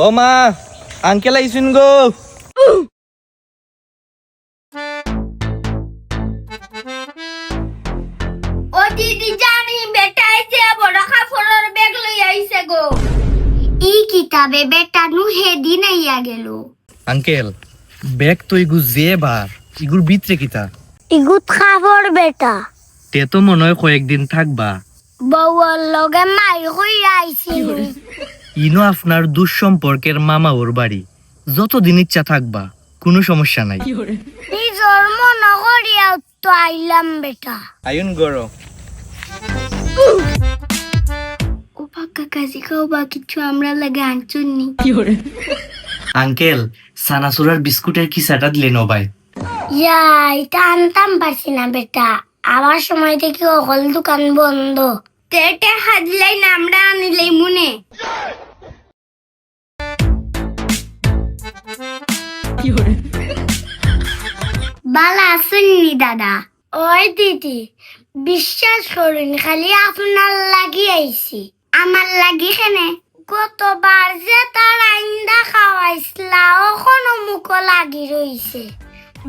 ও মা, আঙ্কেল আইসুন গো। ও দিদি জানি বেটা আইছে বড় কাপড়ের ব্যাগ লই আইছে গো। ই কিতাবে বেটা নু হেদিন আইয়া গেল। আঙ্কেল, ব্যাগ তো ইগু যে বার ইগুর ভিতরে কিতা? ইগুত খাবার বেটা তে তো মনে হয় কয়েকদিন থাকবা। বউর লগে মাই হই আইছি। ইনো আপনার দুঃসম্পর্কের মামা ওর বাড়ি, যতদিন ইচ্ছা থাকবা, কোনো সমস্যা নাই। নিজর মন করিয়া তো আইলাম বেটা। আয়ুন গরো। ও পাক্কা কাজি খাও বা কিছু আমরা লাগে আনছুননি। আঙ্কেল, সানাসুরার বিস্কুটের কিসাটা দিলেন ও ভাই। ইয়া এটা আনতাম পারছি না বেটা, আবার সময় থেকে অকল দোকান বন্ধ। তেটে হাজলাই না আমরা আনিলাই মনে। বালা শুননি দাদা। ওই দিদি বিশ্বাস করুন, খালি আপনার লাগি আইছি। আমার লাগি কেনে গতবার যে তার আইন্দা খাওয়াইছিলা ওখনো মুখ লাগি রইছে।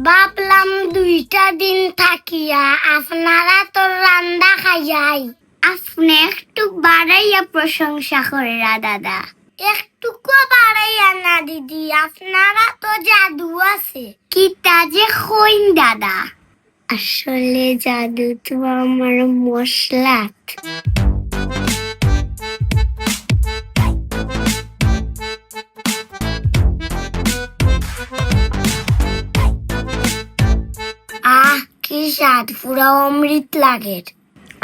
ভাবলাম 2টা দিন থাকিয়া আপনারা তো রান্দা খাইয়াই। আপনি একটু বাড়াইয়া প্রশংসা করে দাদা। একটুকু বাড়াইয়া না দিদি, আপনারা তো জাদু আছে। কিটা যে কইন দাদা, আসলে জাদু তো আমার মশলা। আহ কি স্বাদ, পুরা অমৃত লাগে।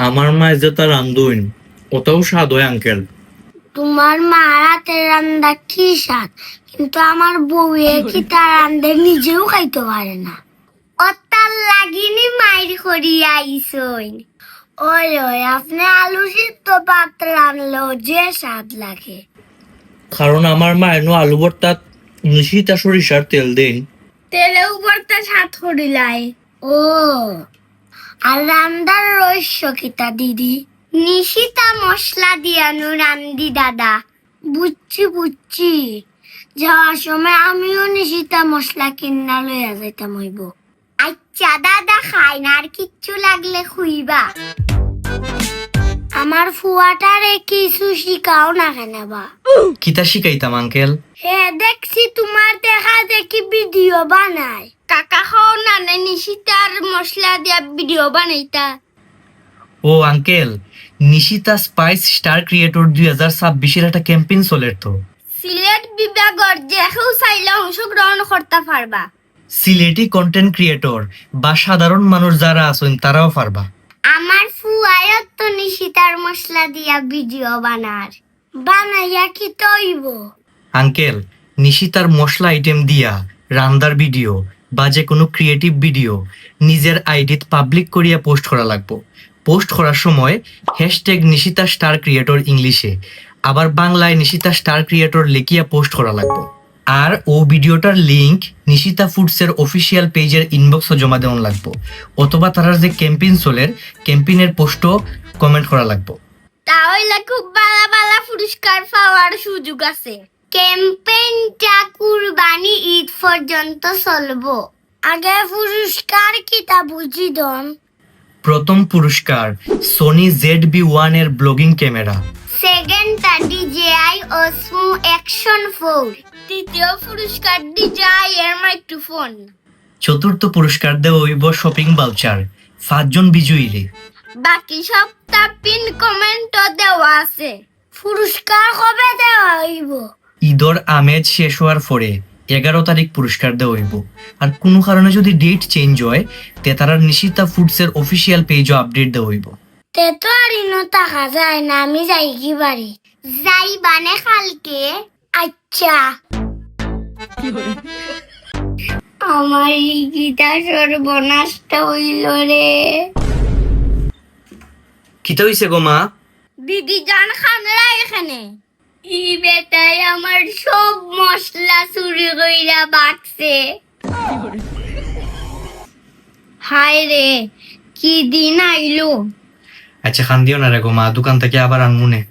আমার মা যে তার রান্ধুন, ওটাও স্বাদ হয় আঙ্কেল। তোমার মা রাতের রান্না কি স্বাদ, কিন্তু আমার বউয়ে কি তার রান্ধে নিজেও খাইতে পারে না। অতার লাগিনি মাইর করিয়া আইসইন। ওই ওই আপনি আলু সিদ্ধ ভাত রানলো যে স্বাদ লাগে। কারণ আমার মা এনো আলু ভর্তাত নিশিতা সরিষার তেল দেন। তেলেও ভর্তা স্বাদ করিলাই। ও আর রান্দার রহস্য কিতা দিদি? নিশিতা মশলা দিয়ানো রান্দি দাদা। বুঝছি। যাওয়ার সময় আমিও নিশিতা মশলা কিনা লইয়া যাইতাম হইব। আচ্ছা দাদা, খাই না, আর কিচ্ছু লাগলে খুইবা। আমার ফুয়াটারে কিছু শিখাও না কেন বা? কিতা শিখাইতাম আঙ্কেল? হে দেখছি তোমার দেখা দেখি ভিডিও বানায়। কাকা খাও না নিশিতার মশলা দিয়া ভিডিও বানাইতা। ও uncle, Nishita spice star creator 2026-এর একটা ক্যাম্পেইন চলের তো। সিলেট বিভাগর যে কেউ চাইলে অংশগ্রহণ করতে পারবা। সিলেটি কন্টেন্ট ক্রিয়েটর বা সাধারণ মানুষ যারা আছেন তারাও পারবা। আমার ফুয়ায়ও তো নিশিতার মশলা দিয়া ভিডিও বানাইয়া কি তৈব? আঙ্কেল, নিশিতার মশলা আইটেম দিয়া রান্দার ভিডিও বা যে কোনো ক্রিয়েটিভ ভিডিও নিজের আইডিত পাবলিক করিয়া পোস্ট করা লাগবো। পোস্ট করার সময় হ্যাশট্যাগ নিশিতা স্টার ক্রিয়েটর ইংলিশে, আবার বাংলায় নিশিতা স্টার ক্রিয়েটর লিখিয়া পোস্ট করা লাগবো। আর ও ভিডিওটার লিংক নিশিতা ফুডসের অফিসিয়াল পেজের ইনবক্সে জমা দেওয়া লাগবো, অথবা তারা যে ক্যাম্পেইন চলের ক্যাম্পেইনের পোস্টও কমেন্ট করা লাগবো। তাহলে খুব ভালো পুরস্কার পাওয়ার সুযোগ আছে। ক্যাম্পেইনটা কুরবানি ঈদ পর্যন্ত চলবো। আগে পুরস্কার কিতা বুঝি দন? প্রথম পুরস্কার সোনি ZB-1 এর ব্লগিং ক্যামেরা। সেকেন্ডটা DJI Osmo Action 4। তৃতীয় পুরস্কার DJI এর মাইক্রোফোন। চতুর্থ পুরস্কার দেওয়া হইব শপিং ভাউচার 5 জন বিজয়ীরে। বাকি সবটা পিন কমেন্টও দেওয়া আছে। পুরস্কার কবে দেওয়া হইব? ঈদর আমেজ শেষ হওয়ার পরে 11 তারিখ পুরস্কার দেওয়া হইব। আর কোনো কারণে যদি ডেট চেঞ্জ হয় তে তারা নিশিতা ফুডসের অফিসিয়াল পেজও আপডেট দেওয়া হইব। তে তো আর ইনো টাকা যায় না, আমি যাই কি বাড়ি যাই বানে কালকে। আচ্ছা আমার এই গীতা সর্বনাশটা হইল রে। কিতা হইছে গো মা? দিদি জান খানরা এখানে ই বেটাই আমার সব মশলা চুরি কইরা বাকছে। হায় রে, কি দিন আইলো। আচ্ছা খান দিও না রে গো মা, দোকান থেকে আবার আনমুনে।